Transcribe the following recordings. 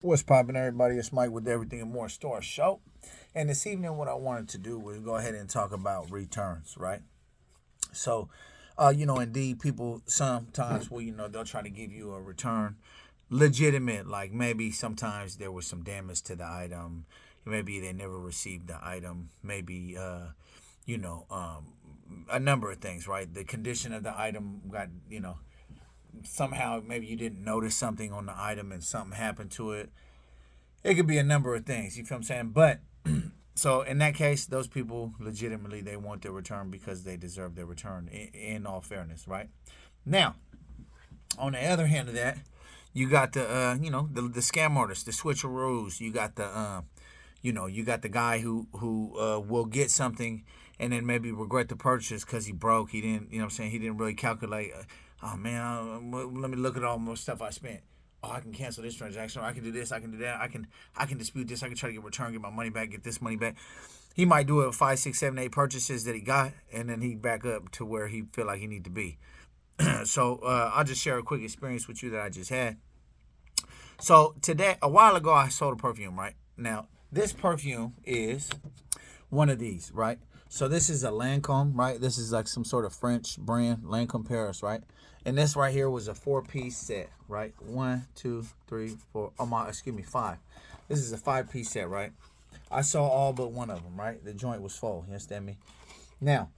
What's poppin', everybody? It's Mike with Everything and More Store Show. And this evening, what I wanted to do was go ahead and talk about returns, right? So, indeed, people sometimes, they'll try to give you a return legitimate, like maybe sometimes there was some damage to the item. Maybe they never received the item. Maybe, you know, um, a number of things, right? The condition of the item got, somehow maybe you didn't notice something on the item and something happened to it. It could be a number of things. You feel what I'm saying? But so in that case, those people legitimately they want their return because they deserve their return. In all fairness, right? Now, on the other hand of that, you got the scam artists, the switcheroos. You got you got the guy who will get something and then maybe regret the purchase because he broke. He didn't, what I'm saying, he didn't really calculate. Oh man, let me look at all the stuff I spent. Oh, I can cancel this transaction. Or I can do this. I can do that. I can dispute this. I can try to get return, get my money back, get this money back. He might do it with 5, 6, 7, 8 purchases that he got, and then he back up to where he feel like he need to be. So I'll just share a quick experience with you that I just had. So today, a while ago, I sold a perfume. Right now, this perfume is one of these. Right. So this is a Lancome. Right. This is like some sort of French brand, Lancome Paris. Right. And this right here was a 4-piece set. Right. One, two, three, four. Oh my, excuse me, five. This is a 5-piece set. Right. I saw all but one of them. Right. The joint was full. You understand me? Now,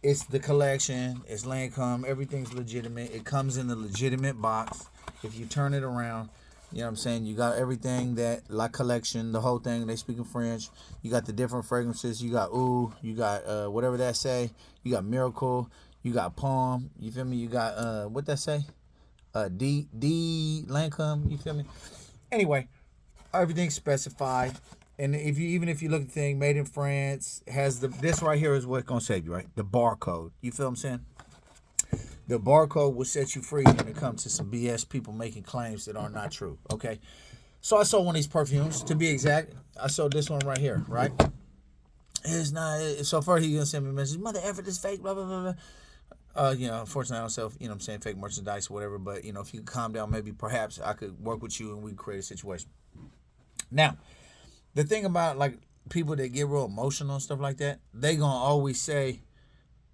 it's the collection. It's Lancome. Everything's legitimate. It comes in the legitimate box. If you turn it around, you know what I'm saying? You got everything that La Collection, the whole thing. They speak in French. You got the different fragrances. You got Ooh. You got whatever that say. You got Miracle. You got Palm. You feel me? You got what that say? D Lancome. You feel me? Anyway, everything's specified. And if you look at the thing, made in France, has this right here is what's gonna save you, right? The barcode. You feel what I'm saying? The barcode will set you free when it comes to some BS people making claims that are not true. Okay. So I sold one of these perfumes. To be exact, I sold this one right here, right? It's not so far he gonna send me a message, mother effort is fake, blah blah blah blah. Unfortunately, I don't sell, what I'm saying, fake merchandise or whatever. But if you could calm down, maybe perhaps I could work with you and we could create a situation. Now, the thing about like people that get real emotional and stuff like that, they gonna always say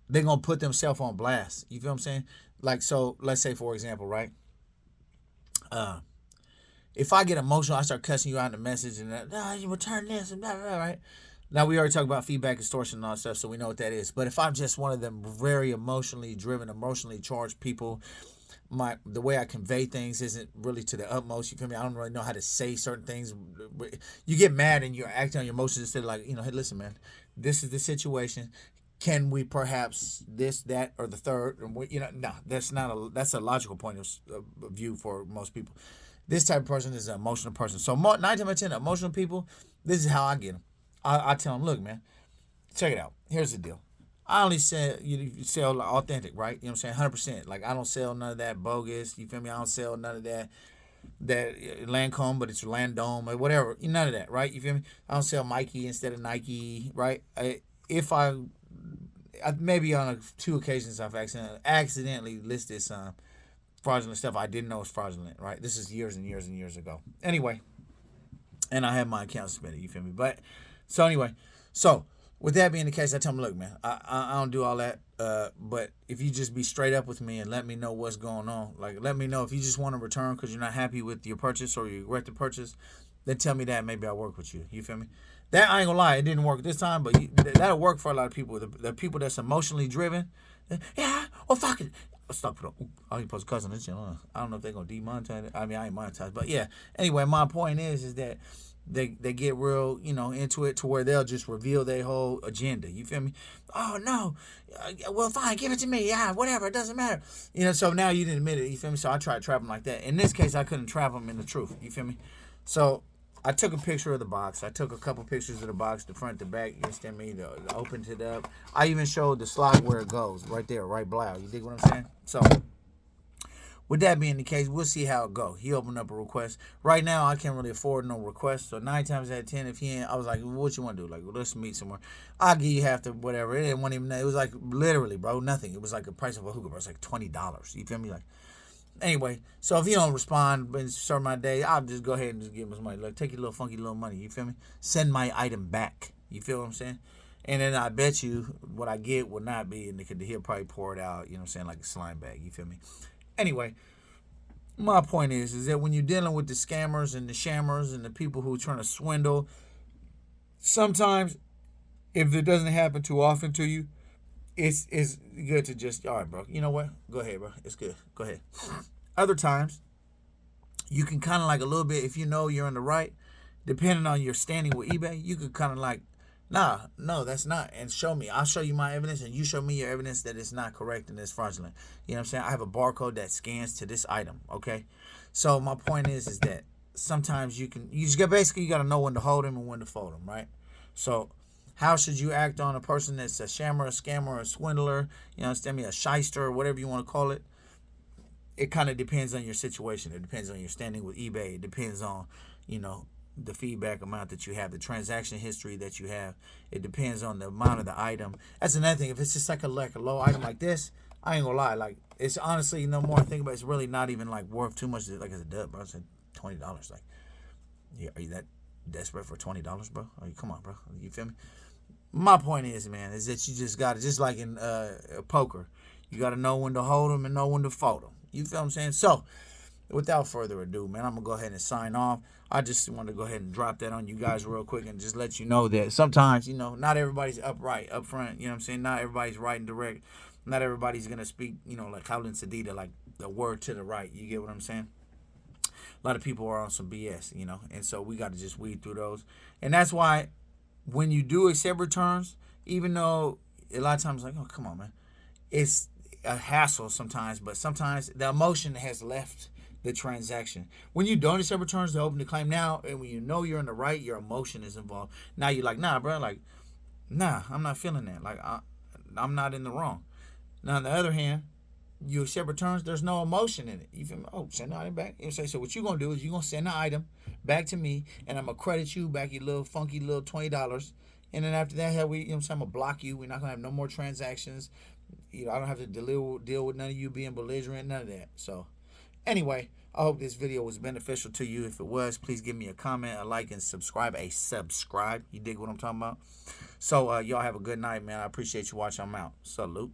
they gonna put themselves on blast. You feel what I'm saying? Like so, let's say for example, right? Uh, if I get emotional, I start cussing you out in the message and that, nah, you return this and blah, blah, blah, right? Now we already talked about feedback extortion and all that stuff, so we know what that is. But if I'm just one of them very emotionally driven, emotionally charged people, the way I convey things isn't really to the utmost. You feel me? I don't really know how to say certain things. You get mad and you're acting on your emotions instead of like, hey, listen, man, this is the situation. Can we perhaps this, that, or the third? No, that's a logical point of view for most people. This type of person is an emotional person. So 9 times out of 10, emotional people, this is how I get them. I tell them, look, man, check it out. Here's the deal. I only sell you sell authentic, right? You know what I'm saying? 100%. Like I don't sell none of that bogus. You feel me? I don't sell none of that Lancome, but it's Landome or whatever. None of that, right? You feel me? I don't sell Mikey instead of Nike, right? If I maybe on 2 occasions I've accidentally listed some fraudulent stuff I didn't know was fraudulent, right? This is years and years and years ago. Anyway, and I had my account suspended. You feel me? But so anyway, so with that being the case, I tell them, look, man, I don't do all that. But if you just be straight up with me and let me know what's going on, like let me know if you just want to return because you're not happy with your purchase or you regret the purchase, then tell me that. Maybe I'll work with you. You feel me? That I ain't gonna lie, it didn't work this time, but that'll work for a lot of people. The people that's emotionally driven, yeah, well, fuck it. Stop it. Oh, you post cussing this channel. I don't know if they're gonna demonetize it. I mean, I ain't monetized, but yeah. Anyway, my point is that they get real, into it to where they'll just reveal their whole agenda. You feel me? Oh no, well fine, give it to me. Yeah, whatever, it doesn't matter. So now you didn't admit it. You feel me? So I tried to trap them like that. In this case, I couldn't trap them in the truth. You feel me? So I took a picture of the box. I took a couple pictures of the box, the front, the back. You understand me? Opened it up. I even showed the slot where it goes, right there, right blow. You dig what I'm saying? So with that being the case, we'll see how it go. He opened up a request. Right now, I can't really afford no request. So 9 times out of 10, if he ain't, I was like, what you want to do? Like, well, let's meet somewhere. I'll give you half the whatever. It didn't want even. It was like literally, bro, nothing. It was like the price of a hookah, bro. It's like $20. You feel me? Like, Anyway, so if you don't respond in a certain amount of days, I'll just go ahead and just give him some money. Like, take your little funky little money. You feel me? Send my item back. You feel what I'm saying? And then I bet you what I get will not be, and he'll probably pour it out, you know what I'm saying, like a slime bag. You feel me? Anyway, my point is that when you're dealing with the scammers and the shammers and the people who are trying to swindle, sometimes if it doesn't happen too often to you, it's good to just, all right, bro, you know what? Go ahead, bro. It's good. Go ahead. Other times, you can kind of like a little bit, if you know you're in the right, depending on your standing with eBay, you could kind of like, nah, no, that's not. And show me. I'll show you my evidence, and you show me your evidence that it's not correct and it's fraudulent. You know what I'm saying? I have a barcode that scans to this item, okay? So my point is that sometimes you just got, basically, you got to know when to hold them and when to fold them, right? So how should you act on a person that's a shammer, a scammer, a swindler, you know, understand me, a shyster, or whatever you want to call it? It kind of depends on your situation. It depends on your standing with eBay. It depends on, you know, the feedback amount that you have, the transaction history that you have. It depends on the amount of the item. That's another thing. If it's just like a low item like this, I ain't gonna lie. Like, it's honestly, no more I think about it, it's really not even like worth too much. Like, it's a dub, bro. It's like $20. Like, yeah, are you that desperate for $20, bro? Come on, bro. You feel me? My point is, man, is that you just gotta, just like in poker, you gotta know when to hold them and know when to fold them. You feel what I'm saying? So, without further ado, man, I'm going to go ahead and sign off. I just want to go ahead and drop that on you guys real quick and just let you know that sometimes, you know, not everybody's upright, up front. You know what I'm saying? Not everybody's right and direct. Not everybody's going to speak, you know, like Howlin' Sadida, like the word to the right. You get what I'm saying? A lot of people are on some BS, you know, and so we got to just weed through those. And that's why when you do accept returns, even though a lot of times, like, oh, come on, man, it's a hassle sometimes, but sometimes the emotion has left the transaction. When you don't accept returns to open the claim now, and when you know you're in the right, your emotion is involved. Now you're like, nah, bro, like, nah, I'm not feeling that. Like, I'm not in the wrong. Now, on the other hand, you accept returns, there's no emotion in it. You feel me? Oh, send the item back. You say, so what you're going to do is you're going to send the item back to me, and I'm going to credit you back your little funky little $20. And then after that, you know what I'm saying, I'm going to block you. We're not going to have no more transactions. You know, I don't have to deal with none of you being belligerent, none of that. So, anyway, I hope this video was beneficial to you. If it was, please give me a comment, a like, and subscribe. You dig what I'm talking about? So, y'all have a good night, man. I appreciate you watching. I'm out. Salute.